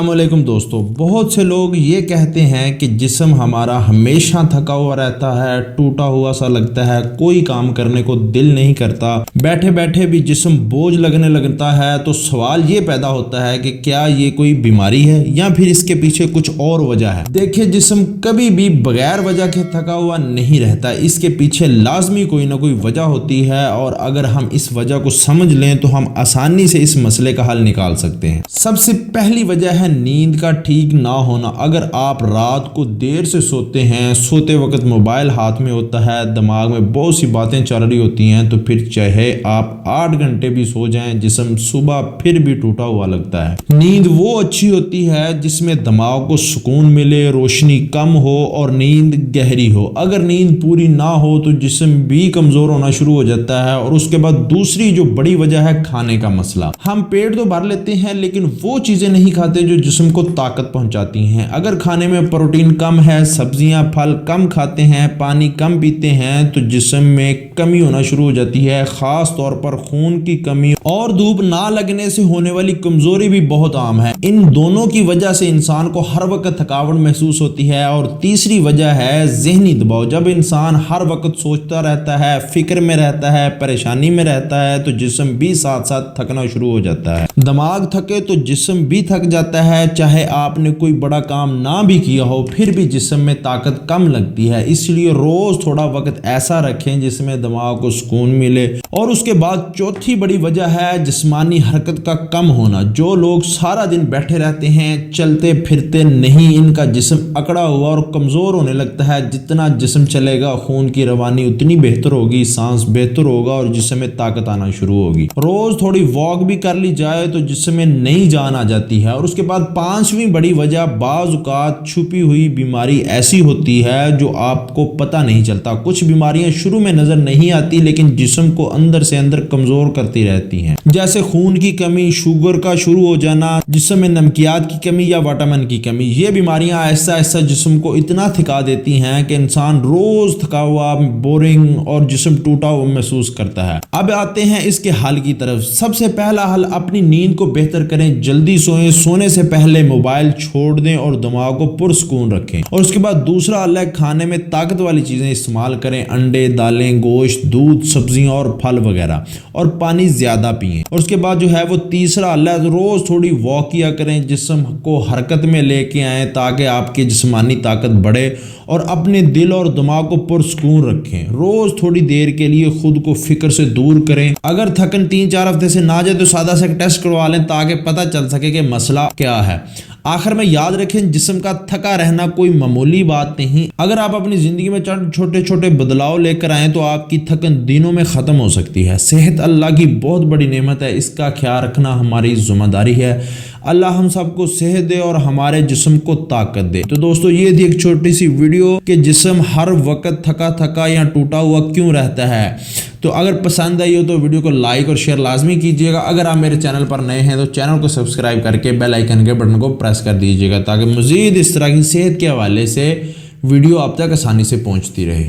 السلام علیکم دوستو، بہت سے لوگ یہ کہتے ہیں کہ جسم ہمارا ہمیشہ تھکا ہوا رہتا ہے، ٹوٹا ہوا سا لگتا ہے، کوئی کام کرنے کو دل نہیں کرتا، بیٹھے بیٹھے بھی جسم بوجھ لگنے لگتا ہے۔ تو سوال یہ پیدا ہوتا ہے کہ کیا یہ کوئی بیماری ہے یا پھر اس کے پیچھے کچھ اور وجہ ہے؟ دیکھیں، جسم کبھی بھی بغیر وجہ کے تھکا ہوا نہیں رہتا، اس کے پیچھے لازمی کوئی نہ کوئی وجہ ہوتی ہے، اور اگر ہم اس وجہ کو سمجھ لیں تو ہم آسانی سے اس مسئلے کا حل نکال سکتے ہیں۔ سب سے پہلی وجہ ہے نیند کا ٹھیک نہ ہونا۔ اگر آپ رات کو دیر سے سوتے ہیں، سوتے وقت موبائل ہاتھ میں ہوتا ہے، دماغ میں بہت سی باتیں چل رہی ہوتی ہیں، تو پھر چاہے آپ 8 گھنٹے بھی سو جائیں، جسم صبح پھر بھی ٹوٹا ہوا لگتا ہے۔ نیند وہ اچھی ہوتی ہے جس میں دماغ کو سکون ملے، روشنی کم ہو اور نیند گہری ہو۔ اگر نیند پوری نہ ہو تو جسم بھی کمزور ہونا شروع ہو جاتا ہے۔ اور اس کے بعد دوسری جو بڑی وجہ ہے کھانے کا مسئلہ۔ ہم پیٹ تو بھر لیتے ہیں لیکن وہ چیزیں نہیں کھاتے جو جسم کو طاقت پہنچاتی ہیں۔ اگر کھانے میں پروٹین کم ہے، سبزیاں پھل کم کھاتے ہیں، پانی کم پیتے ہیں، تو جسم میں کمی ہونا شروع ہو جاتی ہے، خاص طور پر خون کی کمی اور دھوپ نہ لگنے سے ہونے والی کمزوری بھی بہت عام ہے۔ ان دونوں کی وجہ سے انسان کو ہر وقت تھکاوٹ محسوس ہوتی ہے۔ اور تیسری وجہ ہے ذہنی دباؤ۔ جب انسان ہر وقت سوچتا رہتا ہے، فکر میں رہتا ہے، پریشانی میں رہتا ہے، تو جسم بھی ساتھ ساتھ تھکنا شروع ہو جاتا ہے۔ دماغ تھکے تو جسم بھی تھک جاتا ہے، چاہے آپ نے کوئی بڑا کام نہ بھی کیا ہو، پھر بھی جسم میں طاقت کم لگتی ہے۔ اس لیے روز تھوڑا وقت ایسا رکھیں جس میں دماغ کو سکون ملے۔ اور اس کے بعد چوتھی بڑی وجہ ہے جسمانی حرکت کا کم ہونا۔ جو لوگ سارا دن بیٹھے رہتے ہیں، چلتے پھرتے نہیں، ان کا جسم اکڑا ہوا اور کمزور ہونے لگتا ہے۔ جتنا جسم چلے گا، خون کی روانی اتنی بہتر ہوگی، سانس بہتر ہوگا اور جسم میں طاقت آنا شروع ہوگی۔ روز تھوڑی واک بھی کر لی جائے تو جسم میں نئی جان آ جاتی ہے۔ اور اس کے بعد پانچویں بڑی وجہ بعض اوقات چھپی ہوئی بیماری ایسی ہوتی ہے جو آپ کو پتہ نہیں چلتا۔ کچھ بیماریاں شروع میں نظر نہیں آتی لیکن جسم کو اندر سے اندر کمزور کرتی رہتی ہیں، جیسے خون کی کمی، شوگر کا شروع ہو جانا، جسم میں نمکیات کی کمی یا وٹامن کی کمی۔ یہ بیماریاں آہستہ آہستہ جسم کو اتنا تھکا دیتی ہیں کہ انسان روز تھکا ہوا، بورنگ اور جسم ٹوٹا ہوا محسوس کرتا ہے۔ اب آتے ہیں اس کے حل کی طرف۔ سب سے پہلا حل، اپنی نیند کو بہتر کریں، جلدی سوئیں، سونے سے پہلے موبائل چھوڑ دیں اور دماغ کو پرسکون رکھیں۔ اور اس کے بعد دوسرا حل ہے کھانے میں طاقت والی چیزیں استعمال کریں، انڈے، دالیں، گوشت، دودھ، سبزیاں اور پھل وغیرہ، اور پانی زیادہ پئیں۔ اور اس کے بعد جو ہے وہ تیسرا حل ہے، روز تھوڑی واک کیا کریں، جسم کو حرکت میں لے کے آئیں تاکہ آپ کی جسمانی طاقت بڑھے، اور اپنے دل اور دماغ کو پرسکون رکھیں۔ روز تھوڑی دیر کے لیے خود کو فکر سے دور کریں۔ اگر تھکن 3-4 ہفتے سے نہ جائے تو سادہ سا ٹیسٹ کروا لیں تاکہ پتہ چل سکے کہ مسئلہ کیا ہے۔ آخر میں یاد رکھیں، جسم کا تھکا رہنا کوئی معمولی بات نہیں۔ اگر آپ اپنی زندگی میں چھوٹے چھوٹے بدلاؤ لے کر آئیں تو آپ کی تھکن دنوں میں ختم ہو سکتی ہے۔ صحت اللہ کی بہت بڑی نعمت ہے، اس کا خیال رکھنا ہماری ذمہ داری ہے۔ اللہ ہم سب کو صحت دے اور ہمارے جسم کو طاقت دے۔ تو دوستو، یہ تھی ایک چھوٹی سی ویڈیو کہ جسم ہر وقت تھکا یا ٹوٹا ہوا کیوں رہتا ہے۔ تو اگر پسند آئی ہو تو ویڈیو کو لائک اور شیئر لازمی کیجیے گا۔ اگر آپ میرے چینل پر نئے ہیں تو چینل کو سبسکرائب کر کے بیل آئیکن کے بٹن کو پریس کر دیجیے گا تاکہ مزید اس طرح کی صحت کے حوالے سے ویڈیو آپ تک آسانی سے پہنچتی رہے۔